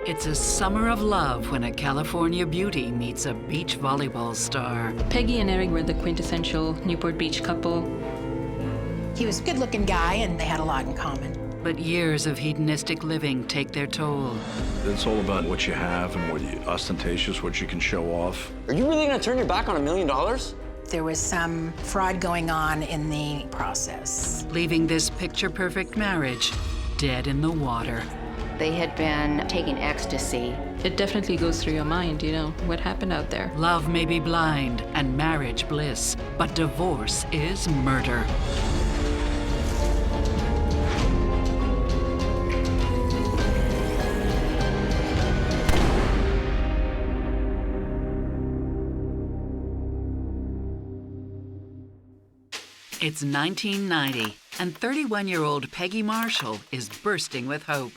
It's a summer of love when a California beauty meets a beach volleyball star. Peggy and Eric were the quintessential Newport Beach couple. He was a good-looking guy, and they had a lot in common. But years of hedonistic living take their toll. It's all about what you have and what you ostentatious, what you can show off. Are you really gonna turn your back on $1 million? There was some fraud going on in the process. Leaving this picture-perfect marriage dead in the water. They had been taking ecstasy. It definitely goes through your mind, you know, what happened out there. Love may be blind and marriage bliss, but divorce is murder. It's 1990, and 31-year-old Pegye Marshall is bursting with hope.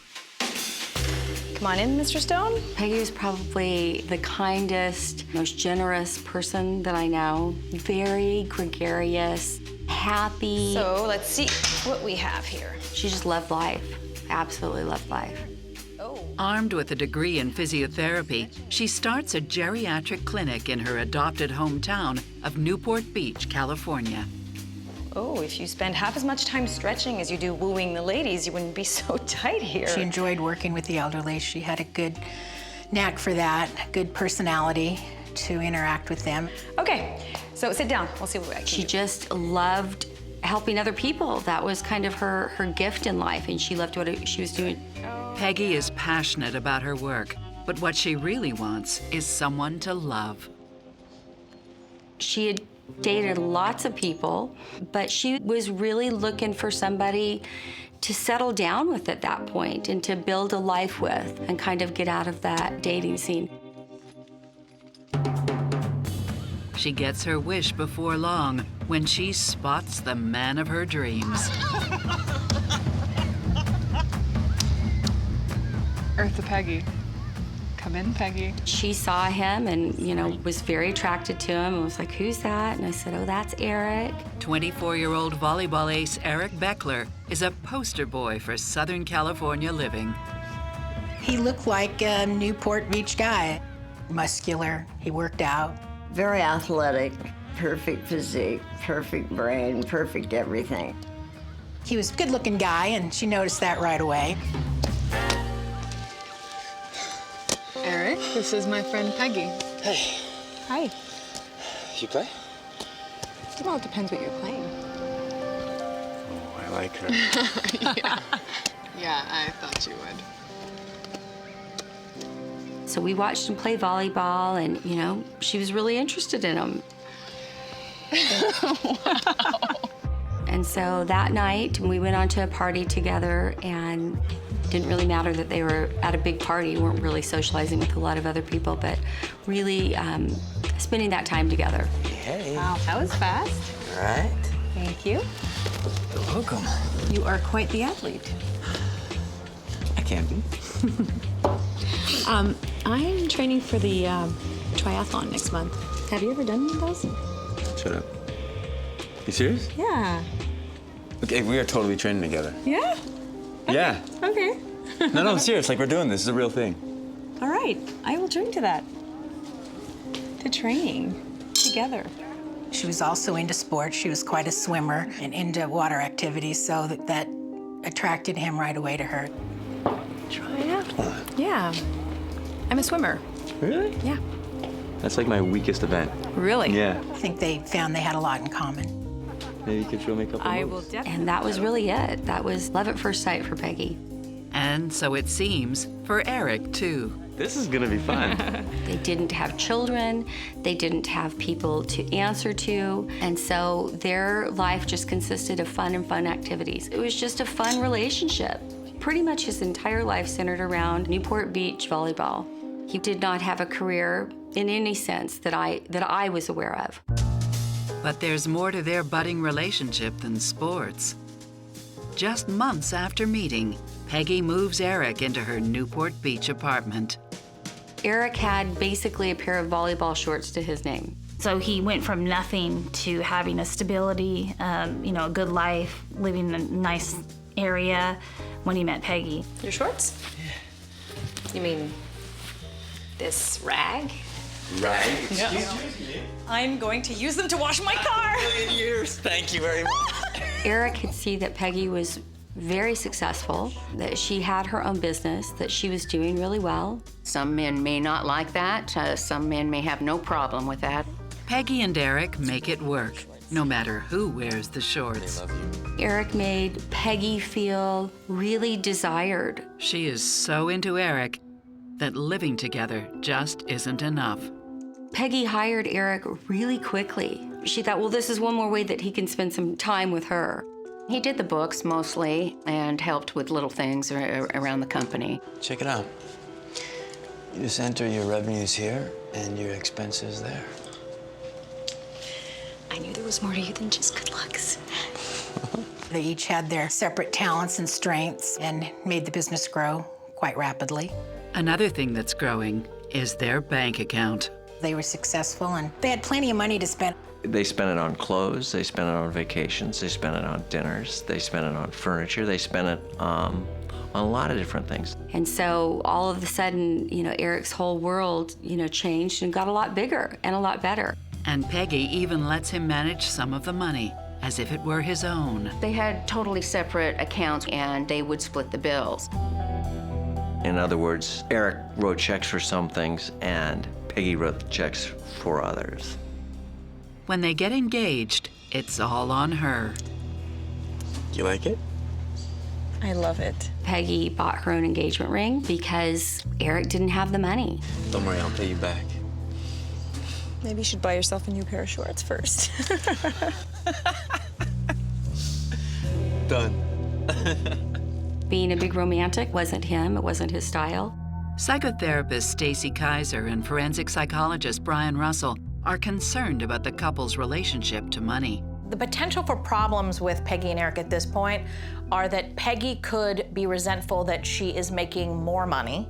Come on in, Mr. Stone. Peggy was probably the kindest, most generous person that I know. Very gregarious, happy. So let's see what we have here. She just loved life, absolutely loved life. Armed with a degree in physiotherapy, she starts a geriatric clinic in her adopted hometown of Newport Beach, California. Oh, if you spend half as much time stretching as you do wooing the ladies, you wouldn't be so tight here. She enjoyed working with the elderly. She had a good knack for that, good personality to interact with them. Okay, so sit down. We'll see what I can She do. just loved helping other people. That was kind of her gift in life, and she loved what she was doing. Peggy is passionate about her work, but what she really wants is someone to love. She had dated lots of people, but she was really looking for somebody to settle down with at that point and to build a life with and kind of get out of that dating scene. She gets her wish before long when she spots the man of her dreams. Eartha Peggy. Come in, Peggy. She saw him and, you know, was very attracted to him and was like, "Who's that?" And I said, "Oh, that's Eric." 24-year-old volleyball ace Eric Bechler is a poster boy for Southern California living. He looked like a Newport Beach guy. Muscular, he worked out. Very athletic, perfect physique, perfect brain, perfect everything. He was a good-looking guy, and she noticed that right away. Eric, this is my friend Peggy. Hey, Hi. you play? Well, it depends what you're playing. Oh, I like her. Yeah, I thought you would. So we watched him play volleyball and, you know, she was really interested in him. And so that night, we went on to a party together, and it didn't really matter that they were at a big party, weren't really socializing with a lot of other people, but really spending that time together. Hey. Wow, that was fast. All right. Thank you. You're welcome. You are quite the athlete. I can be. I'm training for the triathlon next month. Have you ever done one of those? Shut up. You serious? Yeah. Okay, we are totally training together. Yeah? Yeah. Okay. No, I'm serious. Like, we're doing this. It's a real thing. All right. I will join to that. To training together. She was also into sports. She was quite a swimmer and into water activities, so that attracted him right away to her. Triathlon? Yeah. I'm a swimmer. Really? Yeah. That's like my weakest event. Really? Yeah. I think they found they had a lot in common. Maybe you could show me a couple I moves. will definitely. And that was really it. That was love at first sight for Peggy. And so it seems for Eric, too. This is gonna be fun. They didn't have children, they didn't have people to answer to, and so their life just consisted of fun and fun activities. It was just a fun relationship. Pretty much his entire life centered around Newport Beach volleyball. He did not have a career in any sense that I was aware of. But there's more to their budding relationship than sports. Just months after meeting, Peggy moves Eric into her Newport Beach apartment. Eric had basically a pair of volleyball shorts to his name. So he went from nothing to having a stability, you know, a good life, living in a nice area when he met Peggy. Your shorts? You mean this rag? Right. Yeah. I'm going to use them to wash my car. A million years. Thank you very much. Eric could see that Peggy was very successful, that she had her own business, that she was doing really well. Some men may not like that. Some men may have no problem with that. Peggy and Eric make it work, no matter who wears the shorts. They love you. Eric made Peggy feel really desired. She is so into Eric that living together just isn't enough. Peggy hired Eric really quickly. She thought, well, this is one more way that he can spend some time with her. He did the books mostly and helped with little things around the company. Check it out. You just enter your revenues here and your expenses there. I knew there was more to you than just good looks. They each had their separate talents and strengths and made the business grow quite rapidly. Another thing that's growing is their bank account. They were successful and they had plenty of money to spend. They spent it on clothes, they spent it on vacations, they spent it on dinners, they spent it on furniture, they spent it on a lot of different things. And so all of a sudden, Eric's whole world, changed and got a lot bigger and a lot better. And Peggy even lets him manage some of the money, as if it were his own. They had totally separate accounts and they would split the bills. In other words, Eric wrote checks for some things and Peggy wrote the checks for others. When they get engaged, it's all on her. You like it? I love it. Peggy bought her own engagement ring because Eric didn't have the money. Don't worry, I'll pay you back. Maybe you should buy yourself a new pair of shorts first. Done. Being a big romantic wasn't him, it wasn't his style. Psychotherapist Stacy Kaiser and forensic psychologist Brian Russell are concerned about the couple's relationship to money. The potential for problems with Peggy and Eric at this point are that Peggy could be resentful that she is making more money,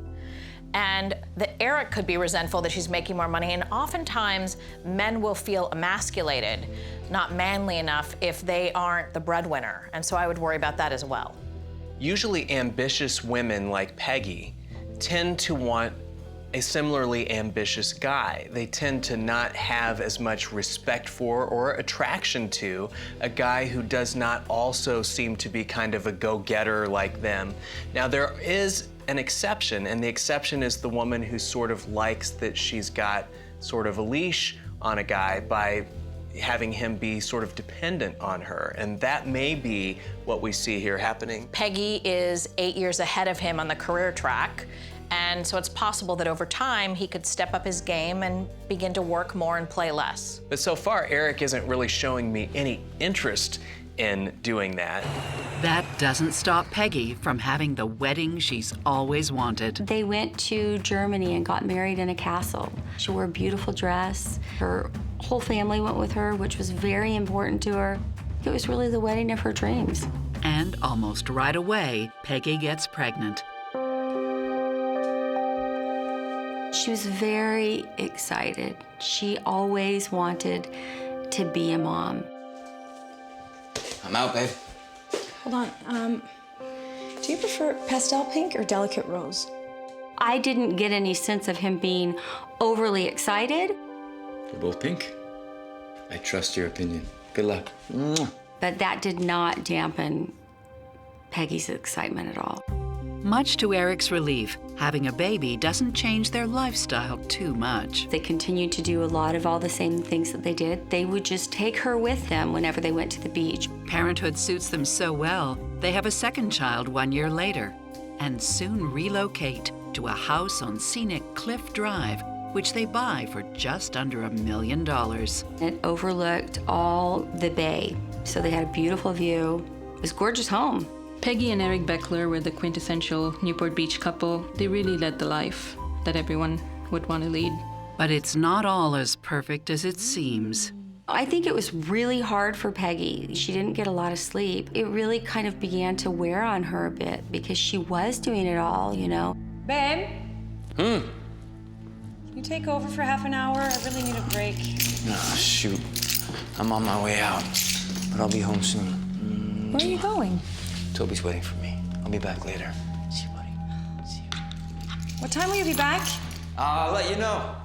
and that Eric could be resentful that she's making more money, and oftentimes men will feel emasculated, not manly enough, if they aren't the breadwinner, and so I would worry about that as well. Usually ambitious women like Peggy tend to want a similarly ambitious guy. They tend to not have as much respect for or attraction to a guy who does not also seem to be kind of a go-getter like them. Now, there is an exception, and the exception is the woman who sort of likes that she's got sort of a leash on a guy by having him be sort of dependent on her, and that may be what we see here happening. Peggy is 8 years ahead of him on the career track, and so it's possible that over time he could step up his game and begin to work more and play less. But so far, Eric isn't really showing me any interest in doing that. That doesn't stop Peggy from having the wedding she's always wanted. They went to Germany and got married in a castle. She wore a beautiful dress. Her whole family went with her, which was very important to her. It was really the wedding of her dreams. And almost right away, Peggy gets pregnant. She was very excited. She always wanted to be a mom. I'm out, babe. Hold on, do you prefer pastel pink or delicate rose? I didn't get any sense of him being overly excited. You're both pink. I trust your opinion. Good luck. But that did not dampen Peggy's excitement at all. Much to Eric's relief, having a baby doesn't change their lifestyle too much. They continued to do a lot of all the same things that they did. They would just take her with them whenever they went to the beach. Parenthood suits them so well, they have a second child 1 year later, and soon relocate to a house on scenic Cliff Drive, which they buy for just under $1 million. It overlooked all the bay, so they had a beautiful view. It was a gorgeous home. Peggy and Eric Bechler were the quintessential Newport Beach couple. They really led the life that everyone would want to lead. But it's not all as perfect as it seems. I think it was really hard for Peggy. She didn't get a lot of sleep. It really kind of began to wear on her a bit because she was doing it all, Babe? Can you take over for half an hour? I really need a break. Oh, shoot. I'm on my way out, but I'll be home soon. Where are you going? Toby's waiting for me. I'll be back later. See you, buddy. See you. What time will you be back? I'll let you know.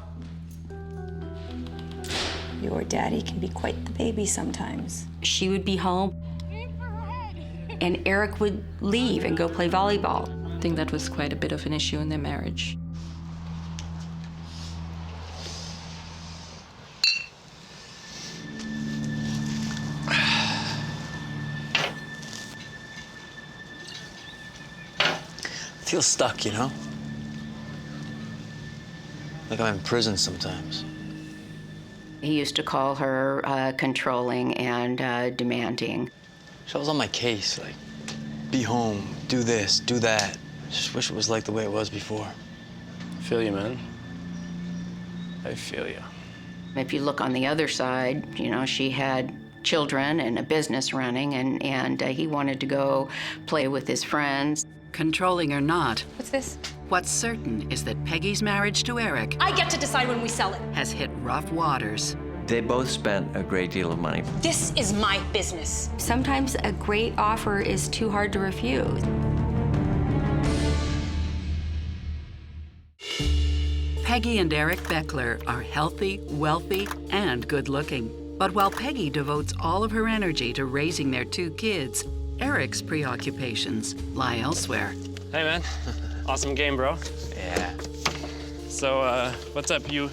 Your daddy can be quite the baby sometimes. She would be home, and Eric would leave and go play volleyball. I think that was quite a bit of an issue in their marriage. I feel stuck, you know? Like I'm in prison sometimes. He used to call her controlling and demanding. She was on my case, like, be home, do this, do that. I just wish it was like the way it was before. I feel you, man. I feel you. If you look on the other side, you know, she had children and a business running, and he wanted to go play with his friends. Controlling or not, What's this? what's certain is that Peggy's marriage to Eric I get to decide when we sell it. has hit rough waters. They both spent a great deal of money. This is my business. Sometimes a great offer is too hard to refuse. Pegye and Eric Bechler are healthy, wealthy, and good-looking. But while Peggy devotes all of her energy to raising their 2 kids, Eric's preoccupations lie elsewhere. Hey, man. Awesome game, bro. Yeah. So, what's up? You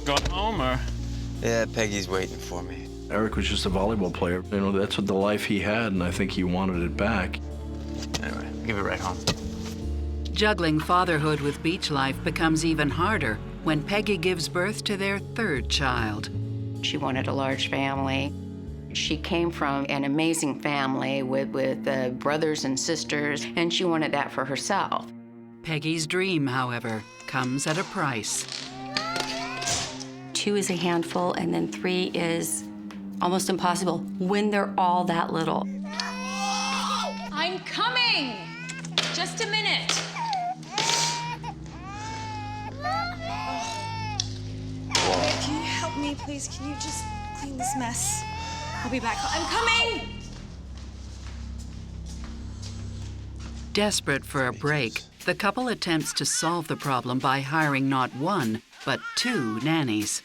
going home, or? Yeah, Peggy's waiting for me. Eric was just a volleyball player. You know, that's what the life he had, and I think he wanted it back. Anyway, I'll give it right home. Juggling fatherhood with beach life becomes even harder when Peggy gives birth to their 3rd child. She wanted a large family. She came from an amazing family with brothers and sisters, and she wanted that for herself. Peggy's dream, however, comes at a price. 2 is a handful, and then 3 is almost impossible when they're all that little. I'm coming. Just a minute. Can you help me, please? Can you just clean this mess? I'll be back. I'm coming! Desperate for a break, the couple attempts to solve the problem by hiring not 1, but 2 nannies.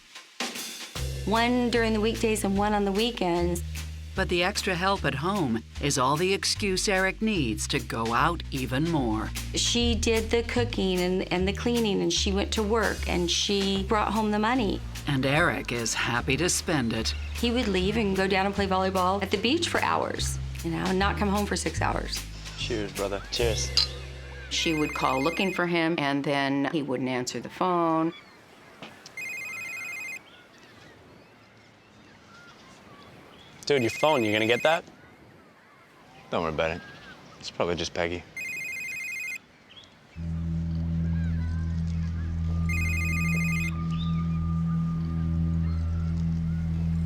1 during the weekdays and 1 on the weekends. But the extra help at home is all the excuse Eric needs to go out even more. She did the cooking and the cleaning, and she went to work, and she brought home the money. And Eric is happy to spend it. He would leave and go down and play volleyball at the beach for hours, you know, and not come home for 6 hours. Cheers, brother. Cheers. She would call looking for him, and then he wouldn't answer the phone. Dude, your phone, you gonna get that? Don't worry about it. It's probably just Peggy.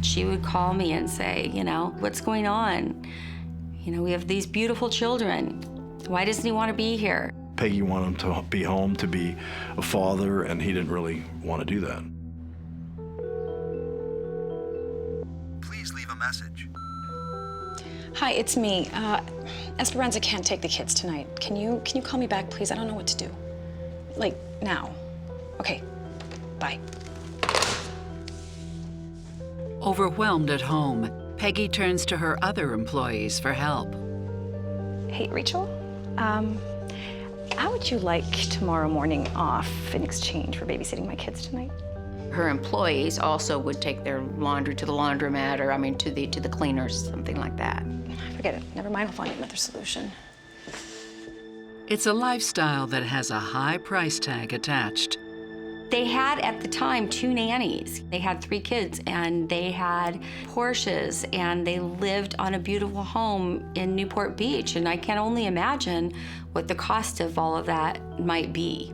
She would call me and say, you know, what's going on? You know, we have these beautiful children. Why doesn't he want to be here? Peggy wanted him to be home, to be a father, and he didn't really want to do that. Please leave a message. Hi, it's me. Esperanza can't take the kids tonight. Can you call me back, please? I don't know what to do. Like, now. Okay, bye. Overwhelmed at home, Peggy turns to her other employees for help. Hey, Rachel, how would you like tomorrow morning off in exchange for babysitting my kids tonight? Her employees also would take their laundry to the laundromat, or to the cleaners, something like that. Forget it. Never mind. I'll find another solution. It's a lifestyle that has a high price tag attached. They had, at the time, 2 nannies. They had 3 kids, and they had Porsches, and they lived on a beautiful home in Newport Beach, and I can only imagine what the cost of all of that might be.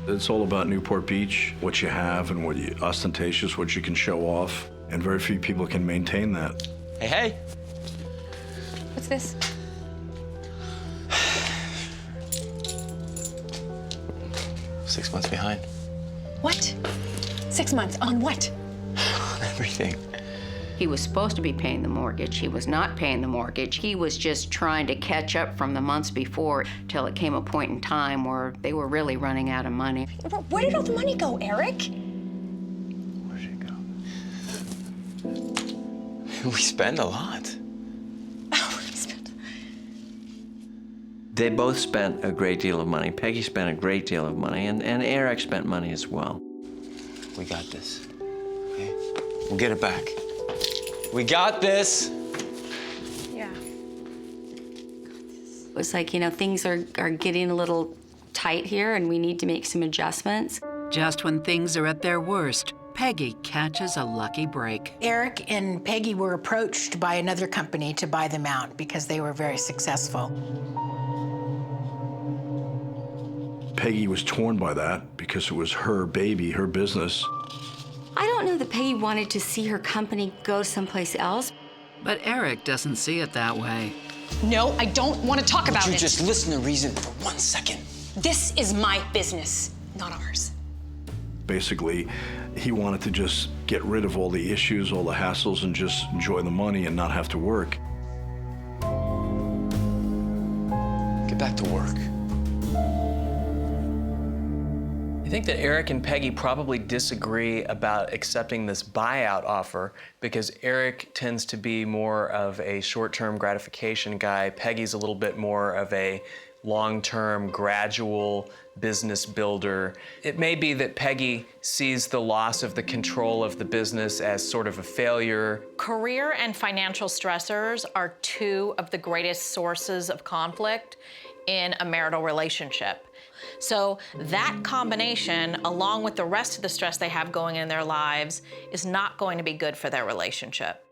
It's all about Newport Beach, what you have and ostentatious, what you can show off, and very few people can maintain that. Hey, hey. What's this? Six months behind. What? 6 months on what? Everything. He was supposed to be paying the mortgage. He was not paying the mortgage. He was just trying to catch up from the months before till it came a point in time where they were really running out of money. Where did all the money go, Eric? Where'd it go? We spend a lot. They both spent a great deal of money. Peggy spent a great deal of money, and Eric spent money as well. We got this, okay? We'll get it back. We got this. Yeah. It was like, you know, things are getting a little tight here and we need to make some adjustments. Just when things are at their worst, Peggy catches a lucky break. Eric and Peggy were approached by another company to buy them out because they were very successful. Peggy was torn by that because it was her baby, her business. I don't know that Peggy wanted to see her company go someplace else. But Eric doesn't see it that way. No, I don't want to talk about it. Would you just listen to reason for 1 second? This is my business, not ours. Basically, he wanted to just get rid of all the issues, all the hassles, and just enjoy the money and not have to work. Get back to work. I think that Eric and Peggy probably disagree about accepting this buyout offer because Eric tends to be more of a short-term gratification guy. Peggy's a little bit more of a long-term, gradual business builder. It may be that Peggy sees the loss of the control of the business as sort of a failure. Career and financial stressors are two of the greatest sources of conflict in a marital relationship. So that combination, along with the rest of the stress they have going in their lives, is not going to be good for their relationship.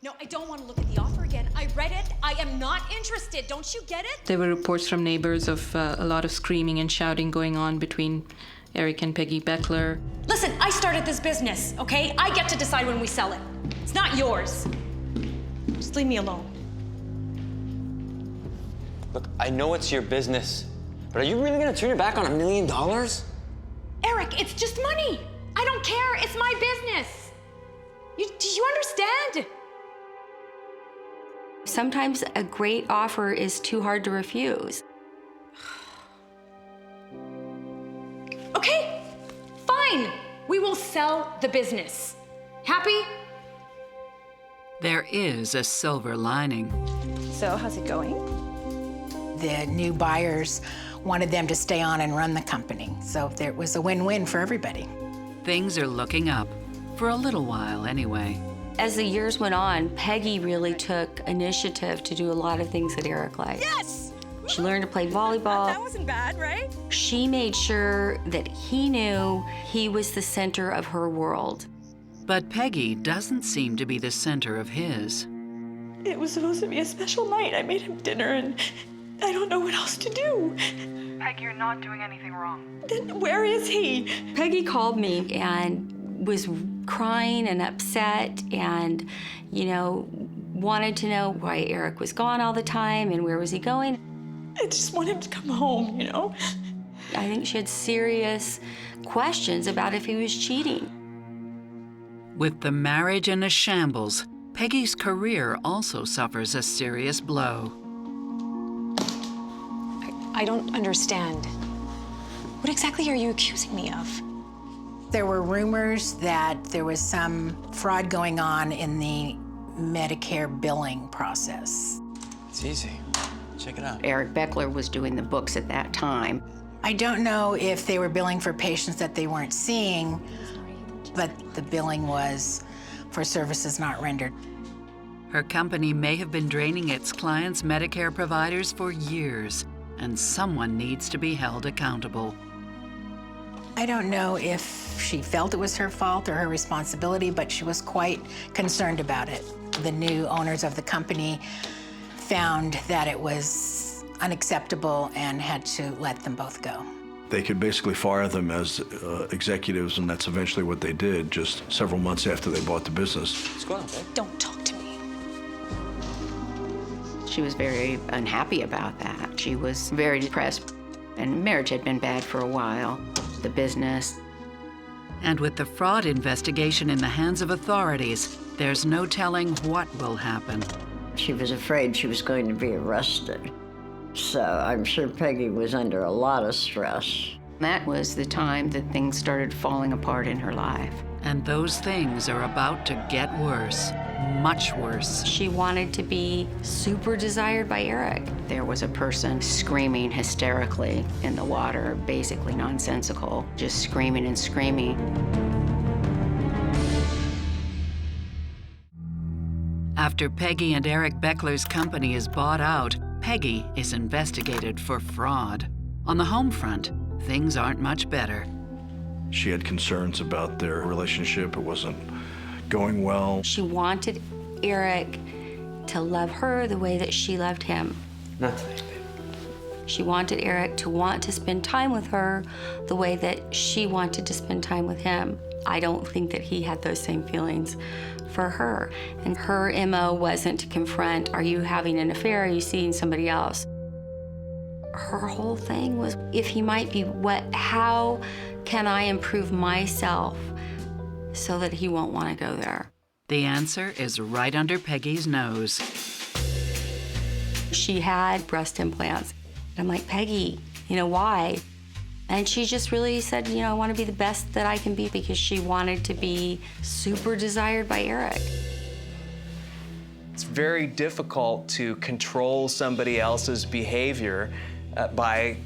No, I don't want to look at the offer again. I read it. I am not interested. Don't you get it? There were reports from neighbors of a lot of screaming and shouting going on between Eric and Pegye Bechler. Listen, I started this business, okay? I get to decide when we sell it. It's not yours. Just leave me alone. Look, I know it's your business, but are you really gonna turn your back on $1 million? Eric, it's just money. I don't care. It's my business. Do you understand? Sometimes a great offer is too hard to refuse. Okay, fine. We will sell the business. Happy? There is a silver lining. So, how's it going? The new buyers wanted them to stay on and run the company, so there was a win-win for everybody. Things are looking up, for a little while anyway. As the years went on, Peggy really took initiative to do a lot of things that Eric liked. Yes! She learned to play volleyball. That wasn't bad, right? She made sure that he knew he was the center of her world. But Peggy doesn't seem to be the center of his. It was supposed to be a special night. I made him dinner and I don't know what else to do. Peg, you're not doing anything wrong. Then where is he? Peggy called me and was crying and upset and, you know, wanted to know why Eric was gone all the time and where was he going. I just want him to come home, you know? I think she had serious questions about if he was cheating. With the marriage in a shambles, Peggy's career also suffers a serious blow. I don't understand. What exactly are you accusing me of? There were rumors that there was some fraud going on in the Medicare billing process. It's easy. Check it out. Eric Bechler was doing the books at that time. I don't know if they were billing for patients that they weren't seeing, but the billing was for services not rendered. Her company may have been draining its clients' Medicare providers for years, and someone needs to be held accountable. I don't know if she felt it was her fault or her responsibility, but she was quite concerned about it. The new owners of the company found that it was unacceptable and had to let them both go. They could basically fire them as executives, and that's eventually what they did just several months after they bought the business. What's going on, babe? Don't talk to me. She was very unhappy about that. She was very depressed, and marriage had been bad for a while. The business. And with the fraud investigation in the hands of authorities, there's no telling what will happen. She was afraid she was going to be arrested. So I'm sure Peggy was under a lot of stress. That was the time that things started falling apart in her life. And those things are about to get worse, much worse. She wanted to be super desired by Eric. There was a person screaming hysterically in the water, basically nonsensical, just screaming and screaming. After Peggy and Eric Bechler's company is bought out, Peggy is investigated for fraud. On the home front, things aren't much better. She had concerns about their relationship. It wasn't going well. She wanted Eric to love her the way that she loved him. Not today, baby. She wanted Eric to want to spend time with her the way that she wanted to spend time with him. I don't think that he had those same feelings for her. And her MO wasn't to confront, are you having an affair? Are you seeing somebody else? Her whole thing was, if he might be, how can I improve myself so that he won't want to go there? The answer is right under Peggy's nose. She had breast implants. I'm like, Peggy, why? And she just really said, I want to be the best that I can be, because she wanted to be super desired by Eric. It's very difficult to control somebody else's behavior by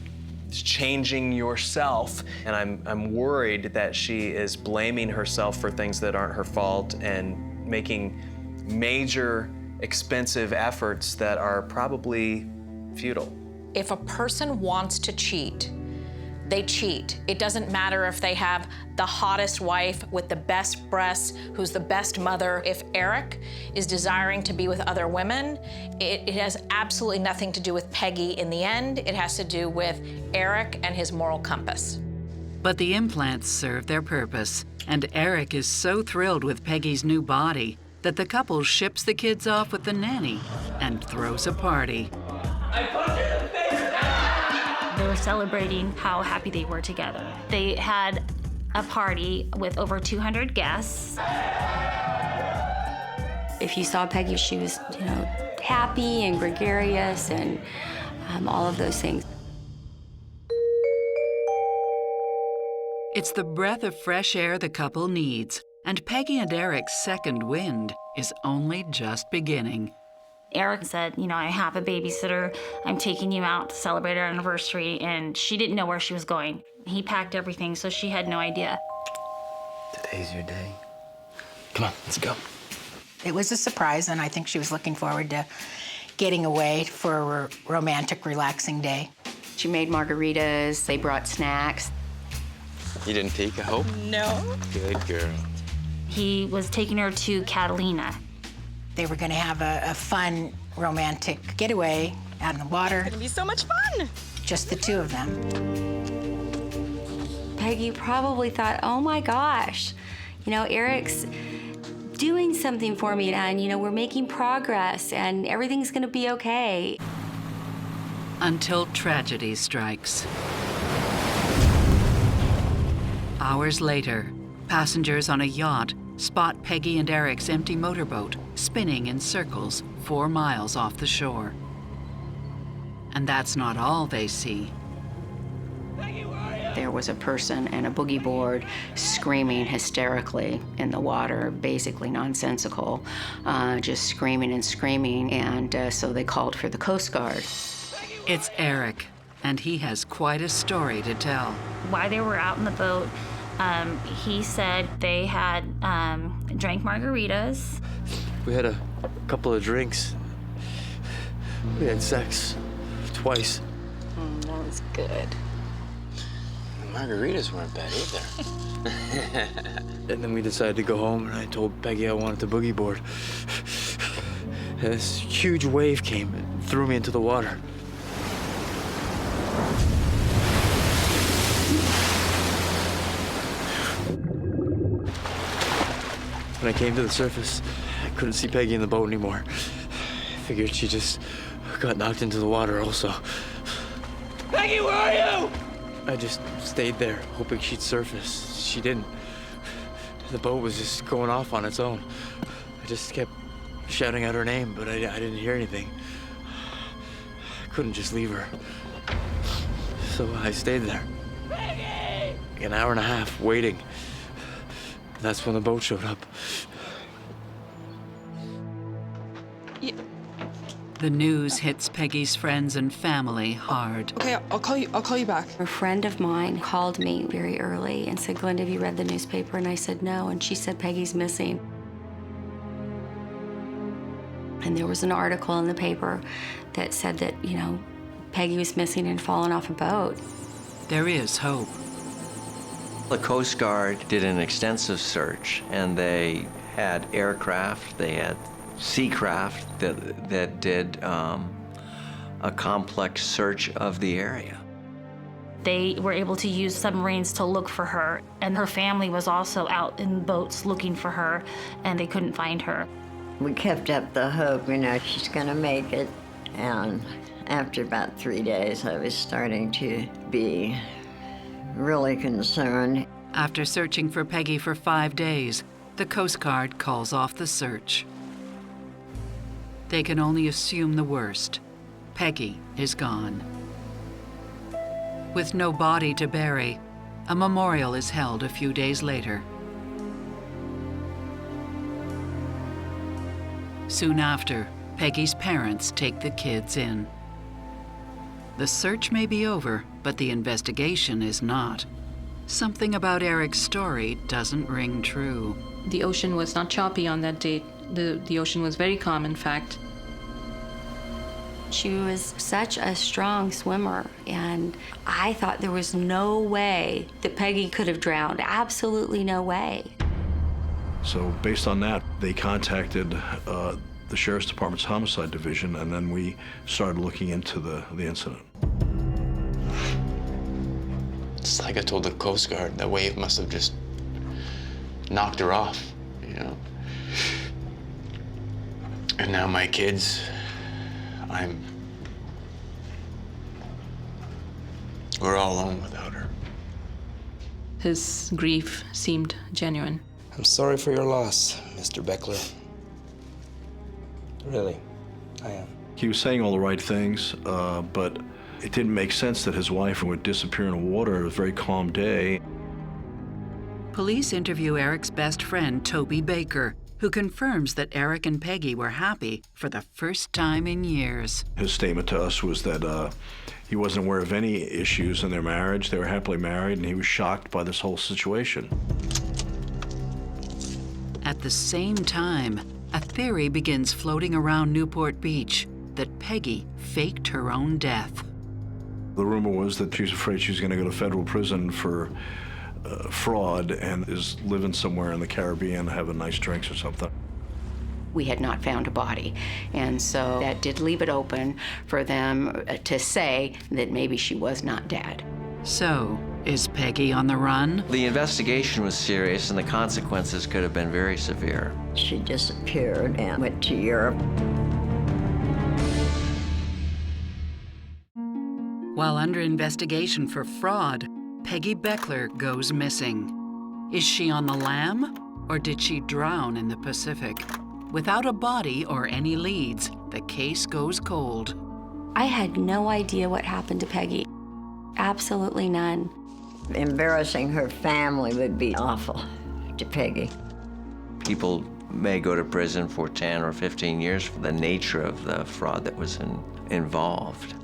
changing yourself. And I'm worried that she is blaming herself for things that aren't her fault and making major, expensive efforts that are probably futile. If a person wants to cheat, they cheat. It doesn't matter if they have the hottest wife with the best breasts, who's the best mother. If Eric is desiring to be with other women, it has absolutely nothing to do with Peggy in the end. It has to do with Eric and his moral compass. But the implants serve their purpose, and Eric is so thrilled with Peggy's new body that the couple ships the kids off with the nanny and throws a party. They were celebrating how happy they were together. They had a party with over 200 guests. If you saw Peggy, she was, happy and gregarious and all of those things. It's the breath of fresh air the couple needs, and Peggy and Eric's second wind is only just beginning. Eric said, I have a babysitter. I'm taking you out to celebrate our anniversary, and she didn't know where she was going. He packed everything, so she had no idea. Today's your day. Come on, let's go. It was a surprise, and I think she was looking forward to getting away for a romantic, relaxing day. She made margaritas, they brought snacks. You didn't peek, I hope? No. Good girl. He was taking her to Catalina. They were going to have a fun, romantic getaway out in the water. It's gonna be so much fun. Just the two of them. Peggy probably thought, oh my gosh, Eric's doing something for me, and we're making progress, and everything's gonna be okay. Until tragedy strikes. Hours later, passengers on a yacht spot Peggy and Eric's empty motorboat spinning in circles 4 miles off the shore. And that's not all they see. There was a person and a boogie board screaming hysterically in the water, basically nonsensical, just screaming and screaming, and so they called for the Coast Guard. It's Eric, and he has quite a story to tell. While they were out in the boat, he said they had drank margaritas. We had a couple of drinks. We had sex twice. That was good. The margaritas weren't bad either. And then we decided to go home, and I told Peggy I wanted the boogie board. And this huge wave came and threw me into the water. When I came to the surface, I couldn't see Peggy in the boat anymore. I figured she just got knocked into the water also. Peggy, where are you? I just stayed there, hoping she'd surface. She didn't. The boat was just going off on its own. I just kept shouting out her name, but I didn't hear anything. I couldn't just leave her. So I stayed there. Peggy! An hour and a half waiting. That's when the boat showed up. The news hits Peggy's friends and family hard. Okay, I'll call you back. A friend of mine called me very early and said, Glenda, have you read the newspaper? And I said, no. And she said, Peggy's missing. And there was an article in the paper that said that, you know, Peggy was missing and fallen off a boat. There is hope. The Coast Guard did an extensive search, and they had aircraft, they had seacraft that did a complex search of the area. They were able to use submarines to look for her, and her family was also out in boats looking for her, and they couldn't find her. We kept up the hope, you know, she's gonna make it. And after about 3 days, I was starting to be really concerned. After searching for Peggy for 5 days, the Coast Guard calls off the search. They can only assume the worst. Peggy is gone. With no body to bury, a memorial is held a few days later. Soon after, Peggy's parents take the kids in. The search may be over, but the investigation is not. Something about Eric's story doesn't ring true. The ocean was not choppy on that date. The ocean was very calm, in fact. She was such a strong swimmer, and I thought there was no way that Peggy could have drowned. Absolutely no way. So based on that, they contacted the Sheriff's Department's Homicide Division, and then we started looking into the incident. It's like I told the Coast Guard, that wave must have just knocked her off, you know? And now my kids, we're all alone without her. His grief seemed genuine. I'm sorry for your loss, Mr. Bechler. Really, I am. He was saying all the right things, but it didn't make sense that his wife would disappear in the water. It was a very calm day. Police interview Eric's best friend, Toby Baker, who confirms that Eric and Peggy were happy for the first time in years. His statement to us was that he wasn't aware of any issues in their marriage. They were happily married, and he was shocked by this whole situation. At the same time, a theory begins floating around Newport Beach that Peggy faked her own death. The rumor was that she was afraid she was going to go to federal prison for fraud and is living somewhere in the Caribbean, having nice drinks or something. We had not found a body, and so that did leave it open for them to say that maybe she was not dead. So, is Peggy on the run? The investigation was serious, and the consequences could have been very severe. She disappeared and went to Europe. While under investigation for fraud, Pegye Bechler goes missing. Is she on the lam, or did she drown in the Pacific? Without a body or any leads, the case goes cold. I had no idea what happened to Peggy. Absolutely none. Embarrassing her family would be awful to Peggy. People may go to prison for 10 or 15 years for the nature of the fraud that was involved.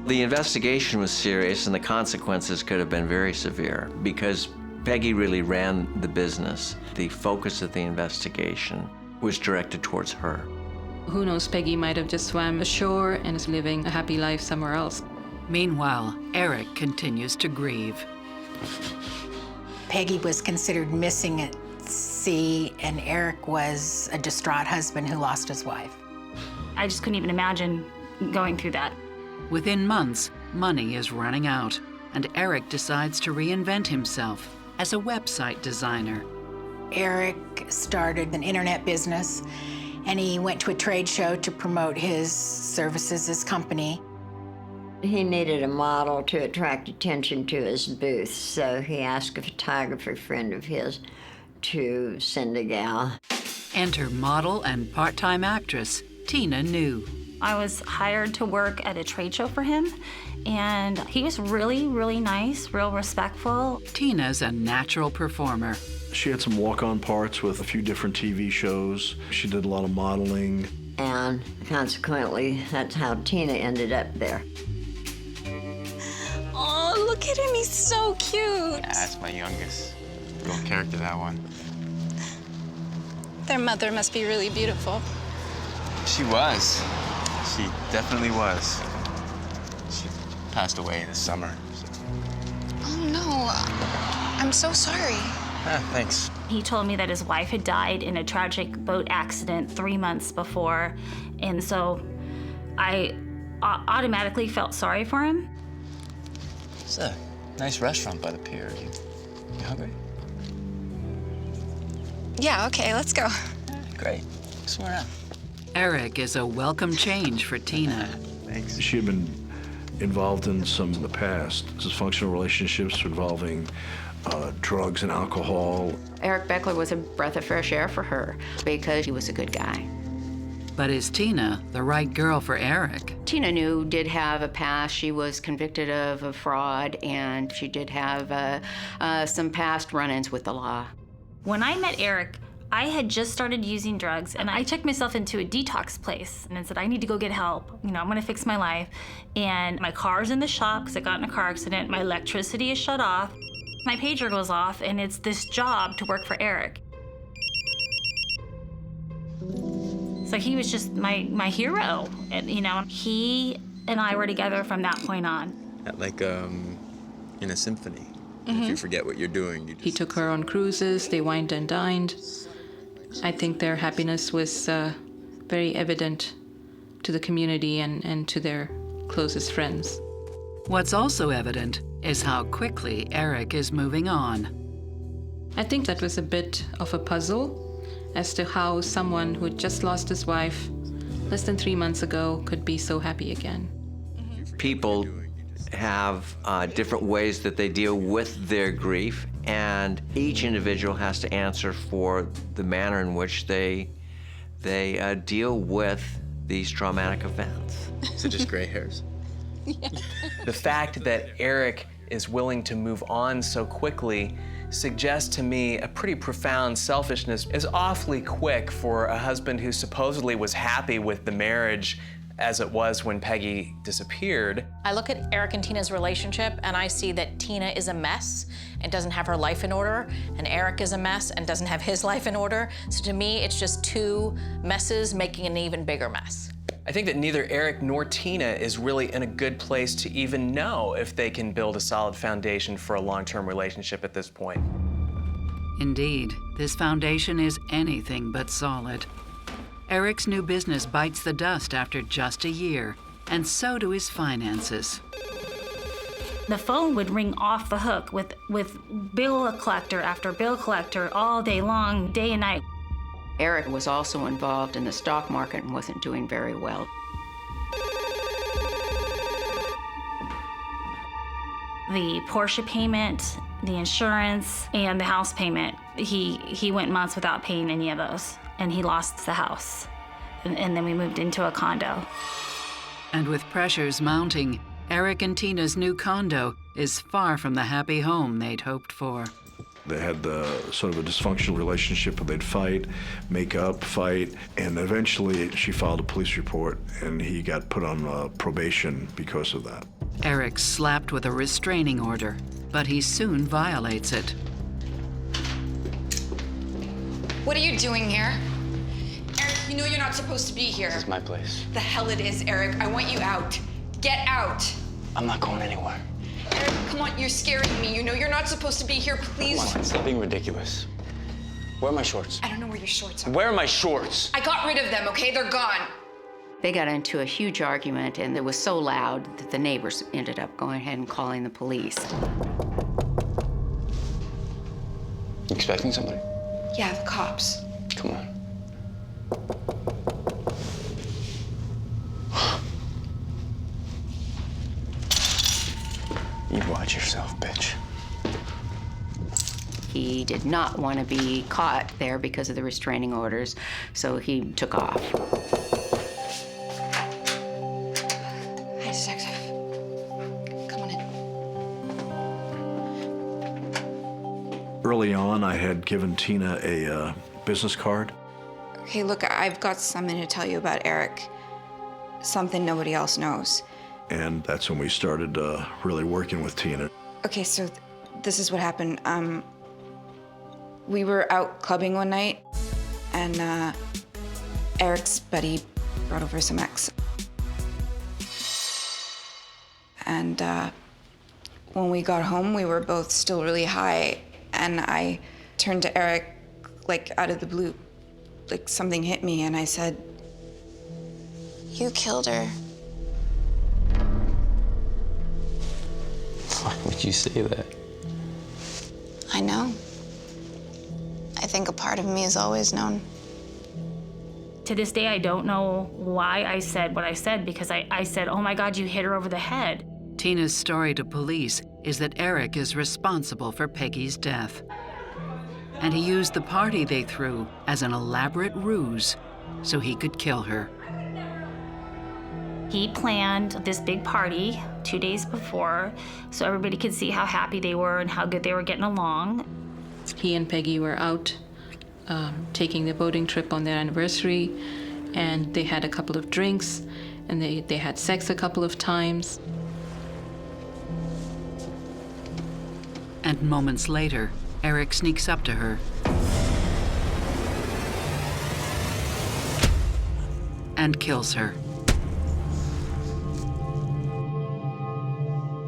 The investigation was serious, and the consequences could have been very severe because Peggy really ran the business. The focus of the investigation was directed towards her. Who knows, Peggy might have just swam ashore and is living a happy life somewhere else. Meanwhile, Eric continues to grieve. Peggy was considered missing at sea, and Eric was a distraught husband who lost his wife. I just couldn't even imagine going through that. Within months, money is running out, and Eric decides to reinvent himself as a website designer. Eric started an internet business, and he went to a trade show to promote his services, his company. He needed a model to attract attention to his booth, so he asked a photographer friend of his to send a gal. Enter model and part-time actress Tina New. I was hired to work at a trade show for him, and he was really, really nice, real respectful. Tina's a natural performer. She had some walk-on parts with a few different TV shows. She did a lot of modeling. And consequently, that's how Tina ended up there. Oh, look at him, he's so cute. Yeah, that's my youngest. Good character, that one. Their mother must be really beautiful. She was. She definitely was. She passed away this summer. So. Oh, no. I'm so sorry. Thanks. He told me that his wife had died in a tragic boat accident 3 months before, and so I automatically felt sorry for him. It's a nice restaurant by the pier. You hungry? Yeah, okay, let's go. Great. Somewhere out. Eric is a welcome change for Tina. Thanks. She had been involved in some in the past, dysfunctional relationships involving drugs and alcohol. Eric Bechler was a breath of fresh air for her because he was a good guy. But is Tina the right girl for Eric? Tina New did have a past. She was convicted of a fraud, and she did have some past run-ins with the law. When I met Eric, I had just started using drugs, and I took myself into a detox place and I said, I need to go get help. You know, I'm gonna fix my life. And my car's in the shop because I got in a car accident. My electricity is shut off. My pager goes off, and it's this job to work for Eric. So he was just my hero. And, you know, he and I were together from that point on. Like in a symphony. If you forget what you're doing, you just... He took her on cruises, they wined and dined. I think their happiness was very evident to the community and to their closest friends. What's also evident is how quickly Eric is moving on. I think that was a bit of a puzzle as to how someone who had just lost his wife less than 3 months ago could be so happy again. People have different ways that they deal with their grief, and each individual has to answer for the manner in which they deal with these traumatic events. So just gray hairs? Yeah. The fact that Eric is willing to move on so quickly suggests to me a pretty profound selfishness. Is awfully quick for a husband who supposedly was happy with the marriage as it was when Peggy disappeared. I look at Eric and Tina's relationship and I see that Tina is a mess and doesn't have her life in order, and Eric is a mess and doesn't have his life in order. So to me, it's just two messes making an even bigger mess. I think that neither Eric nor Tina is really in a good place to even know if they can build a solid foundation for a long-term relationship at this point. Indeed, this foundation is anything but solid. Eric's new business bites the dust after just a year, and so do his finances. The phone would ring off the hook with bill collector after bill collector all day long, day and night. Eric was also involved in the stock market and wasn't doing very well. The Porsche payment, the insurance, and the house payment, he went months without paying any of those, and he lost the house. And then we moved into a condo. And with pressures mounting, Eric and Tina's new condo is far from the happy home they'd hoped for. They had sort of a dysfunctional relationship where they'd fight, make up, fight, and eventually she filed a police report and he got put on probation because of that. Eric's slapped with a restraining order, but he soon violates it. What are you doing here? Eric, you know you're not supposed to be here. This is my place. The hell it is, Eric. I want you out. Get out. I'm not going anywhere. Eric, come on, you're scaring me. You know you're not supposed to be here, please. Come on, stop being ridiculous. Where are my shorts? I don't know where your shorts are. Where are my shorts? I got rid of them, okay? They're gone. They got into a huge argument, and it was so loud that the neighbors ended up going ahead and calling the police. You expecting somebody? Yeah, the cops. Come on. You watch yourself, bitch. He did not want to be caught there because of the restraining orders, so he took off. Hi, detective. Come on in. Early on, I had given Tina a business card. Okay, look, I've got something to tell you about Eric. Something nobody else knows. And that's when we started really working with Tina. Okay, so this is what happened. We were out clubbing one night, and Eric's buddy brought over some ex. And when we got home, we were both still really high, and I turned to Eric, like out of the blue, like something hit me, and I said, "You killed her." Why would you say that? I know. I think a part of me has always known. To this day, I don't know why I said what I said, because I said, oh my God, you hit her over the head. Tina's story to police is that Eric is responsible for Peggy's death. And he used the party they threw as an elaborate ruse so he could kill her. He planned this big party 2 days before so everybody could see how happy they were and how good they were getting along. He and Peggy were out taking the boating trip on their anniversary, and they had a couple of drinks, and they had sex a couple of times. And moments later, Eric sneaks up to her and kills her.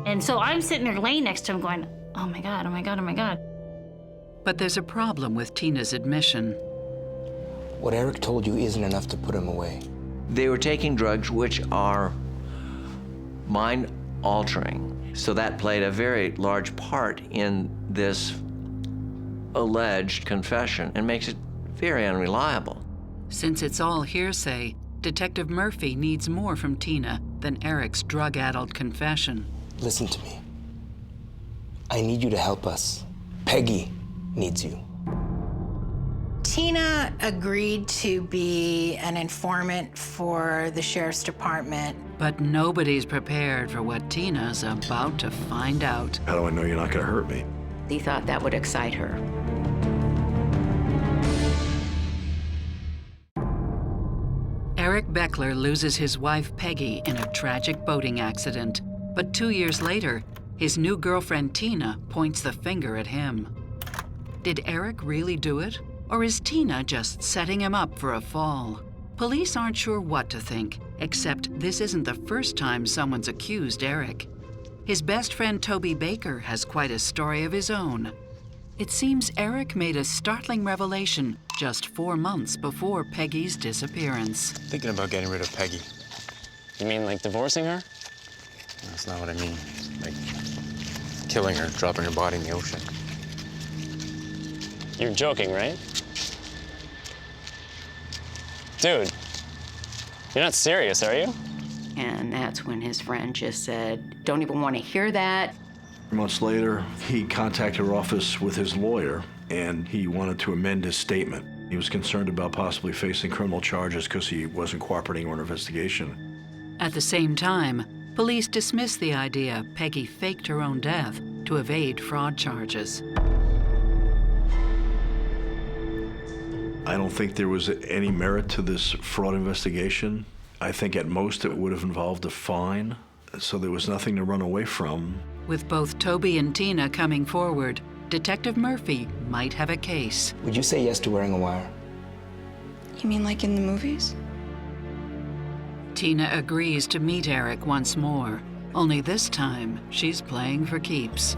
And so I'm sitting there laying next to him going, oh my God, oh my God, oh my God. But there's a problem with Tina's admission. What Eric told you isn't enough to put him away. They were taking drugs which are mind-altering. So that played a very large part in this alleged confession and makes it very unreliable. Since it's all hearsay, Detective Murphy needs more from Tina than Eric's drug-addled confession. Listen to me. I need you to help us. Peggy needs you. Tina agreed to be an informant for the sheriff's department. But nobody's prepared for what Tina's about to find out. How do I know you're not going to hurt me? He thought that would excite her. Eric Bechler loses his wife Peggy in a tragic boating accident. But 2 years later, his new girlfriend Tina points the finger at him. Did Eric really do it? Or is Tina just setting him up for a fall? Police aren't sure what to think, except this isn't the first time someone's accused Eric. His best friend Toby Baker has quite a story of his own. It seems Eric made a startling revelation just 4 months before Peggy's disappearance. Thinking about getting rid of Peggy. You mean like divorcing her? That's not what I mean. Like killing her, dropping her body in the ocean. You're joking, right? Dude, you're not serious, are you? And that's when his friend just said, don't even want to hear that. Months later, he contacted our office with his lawyer, and he wanted to amend his statement. He was concerned about possibly facing criminal charges because he wasn't cooperating on an investigation. At the same time, police dismissed the idea Peggy faked her own death to evade fraud charges. I don't think there was any merit to this fraud investigation. I think at most it would have involved a fine, so there was nothing to run away from. With both Toby and Tina coming forward, Detective Murphy might have a case. Would you say yes to wearing a wire? You mean like in the movies? Tina agrees to meet Eric once more, only this time she's playing for keeps.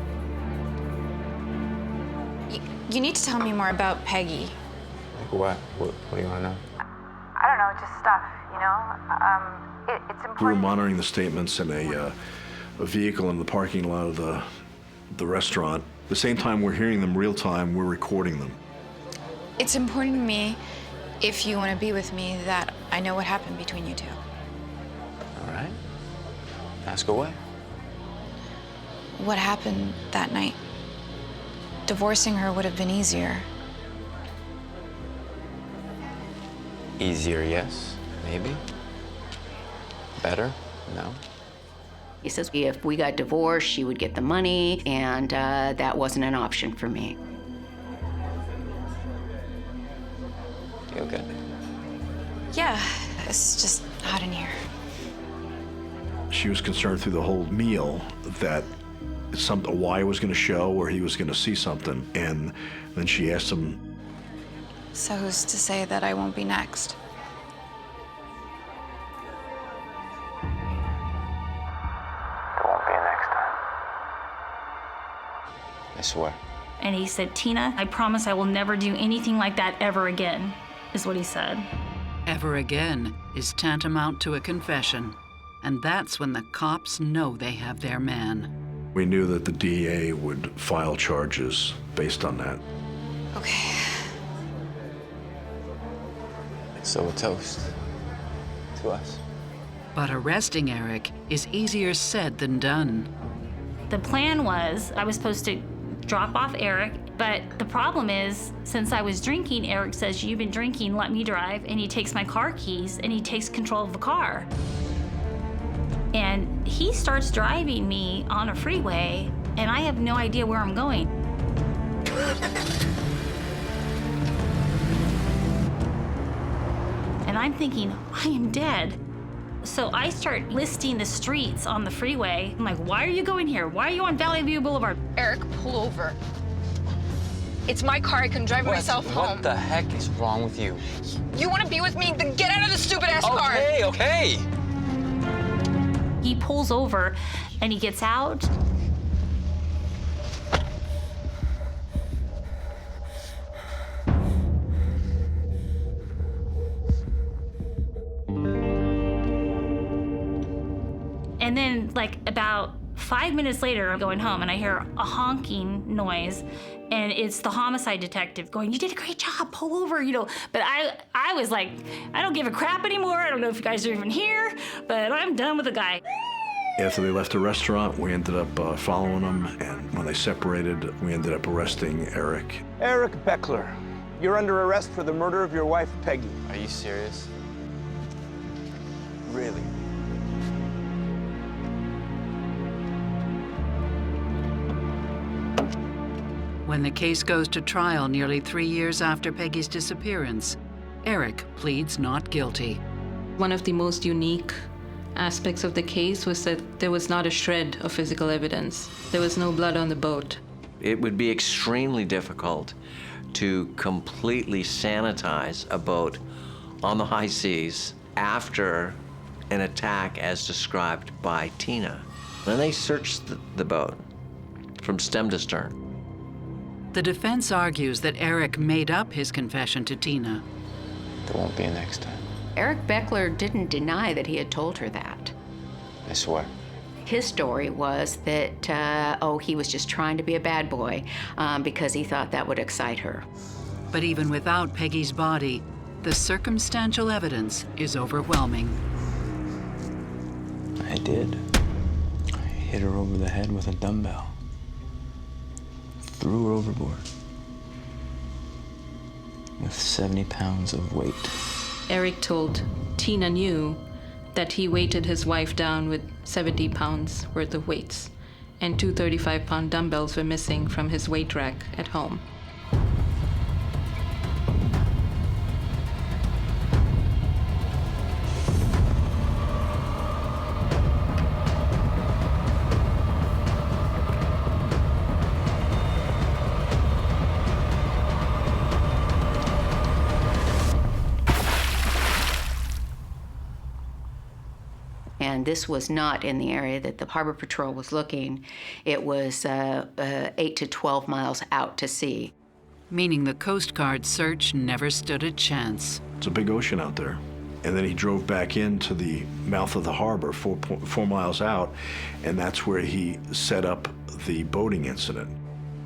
You need to tell me more about Peggy. Like what? What do you want to know? I don't know, just stuff, you know? It's important. We were monitoring the statements in a vehicle in the parking lot of the restaurant. At the same time we're hearing them real time, we're recording them. It's important to me, if you want to be with me, that I know what happened between you two. All right. Ask away. What happened that night? divorcing her would have been easier. Easier, yes. Maybe. Better? No. He says if we got divorced, she would get the money, and that wasn't an option for me. You okay? Yeah, it's just hot in here. She was concerned through the whole meal that a wire was going to show or he was going to see something. And then she asked him, So who's to say that I won't be next? There won't be a next time. I swear. And he said, Tina, I promise I will never do anything like that ever again, is what he said. Ever again is tantamount to a confession. And that's when the cops know they have their man. we knew that the DA would file charges based on that. Okay. So a toast to us. But arresting Eric is easier said than done. The plan was I was supposed to drop off Eric, but the problem is, since I was drinking, Eric says, "You've been drinking, let me drive," and he takes my car keys and he takes control of the car. And he starts driving me on a freeway, and I have no idea where I'm going. And I'm thinking, I am dead. So I start listing the streets on the freeway. I'm like, why are you going here? Why are you on Valley View Boulevard? Eric, pull over. It's my car. I can drive myself home. What the heck is wrong with you? You want to be with me? Then get out of the stupid-ass car. Okay, okay. He pulls over and he gets out. And then, like, about 5 minutes later, I'm going home and I hear a honking noise, and it's the homicide detective going, "You did a great job, pull over," you know. But I was like, I don't give a crap anymore. I don't know if you guys are even here, but I'm done with the guy. After they left the restaurant, we ended up following them, and when they separated, we ended up arresting Eric. Eric Bechler, you're under arrest for the murder of your wife, Peggy. Are you serious? Really? When the case goes to trial nearly 3 years after Peggy's disappearance, Eric pleads not guilty. One of the most unique aspects of the case was that there was not a shred of physical evidence. There was no blood on the boat. It would be extremely difficult to completely sanitize a boat on the high seas after an attack as described by Tina. Then they searched the boat from stem to stern. The defense argues that Eric made up his confession to Tina. There won't be a next time. Eric Bechler didn't deny that he had told her that. I swear. His story was that, he was just trying to be a bad boy because he thought that would excite her. But even without Peggy's body, the circumstantial evidence is overwhelming. I did. I hit her over the head with a dumbbell. Threw her overboard. With 70 pounds of weight. Eric told Tina knew that he weighted his wife down with 70 pounds worth of weights, and 2 35-pound dumbbells were missing from his weight rack at home. And this was not in the area that the Harbor Patrol was looking. It was 8 to 12 miles out to sea. Meaning the Coast Guard search never stood a chance. It's a big ocean out there. And then he drove back into the mouth of the harbor, 4 miles out, and that's where he set up the boating incident.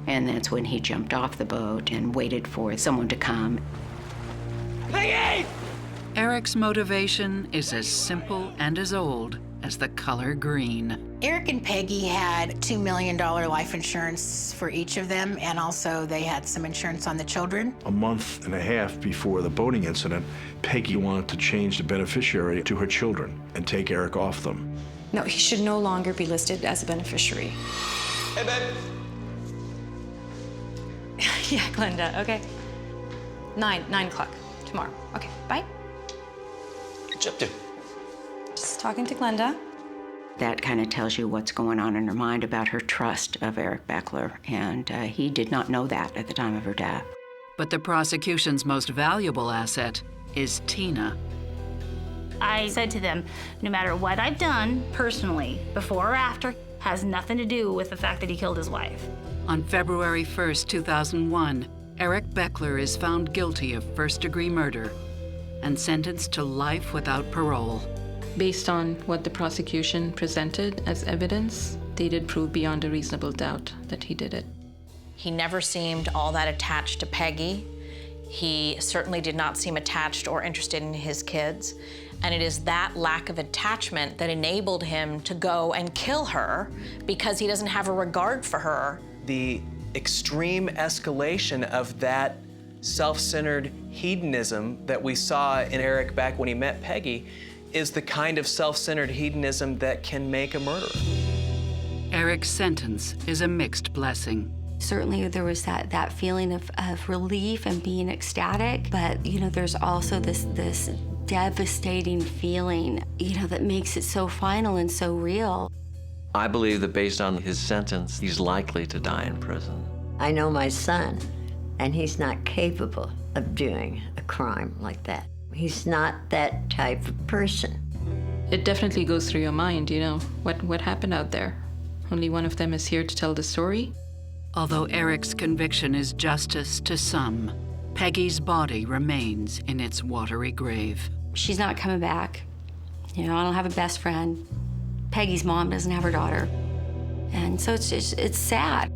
And that's when he jumped off the boat and waited for someone to come. Eric's motivation is as simple and as old as the color green. Eric and Peggy had $2 million life insurance for each of them, and also they had some insurance on the children. A month and a half before the boating incident, Peggy wanted to change the beneficiary to her children and take Eric off them. No, he should no longer be listed as a beneficiary. Hey, babe. Yeah, Glenda, okay. 9 o'clock tomorrow. Okay, bye. What you up to? Just talking to Glenda. That kind of tells you what's going on in her mind about her trust of Eric Bechler, and he did not know that at the time of her death. But the prosecution's most valuable asset is Tina. I said to them, no matter what I've done personally, before or after, has nothing to do with the fact that he killed his wife. On February 1st, 2001, Eric Bechler is found guilty of first-degree murder and sentenced to life without parole. Based on what the prosecution presented as evidence, they did prove beyond a reasonable doubt that he did it. He never seemed all that attached to Peggy. He certainly did not seem attached or interested in his kids. And it is that lack of attachment that enabled him to go and kill her because he doesn't have a regard for her. The extreme escalation of that self-centered hedonism that we saw in Eric back when he met Peggy is the kind of self-centered hedonism that can make a murderer. Eric's sentence is a mixed blessing. Certainly there was that feeling of relief and being ecstatic, but there's also this devastating feeling, that makes it so final and so real. I believe that based on his sentence, he's likely to die in prison. I know my son, and he's not capable of doing a crime like that. He's not that type of person. It definitely goes through your mind, what happened out there. Only one of them is here to tell the story. Although Eric's conviction is justice to some, Peggy's body remains in its watery grave. She's not coming back. I don't have a best friend. Peggy's mom doesn't have her daughter. And so it's sad.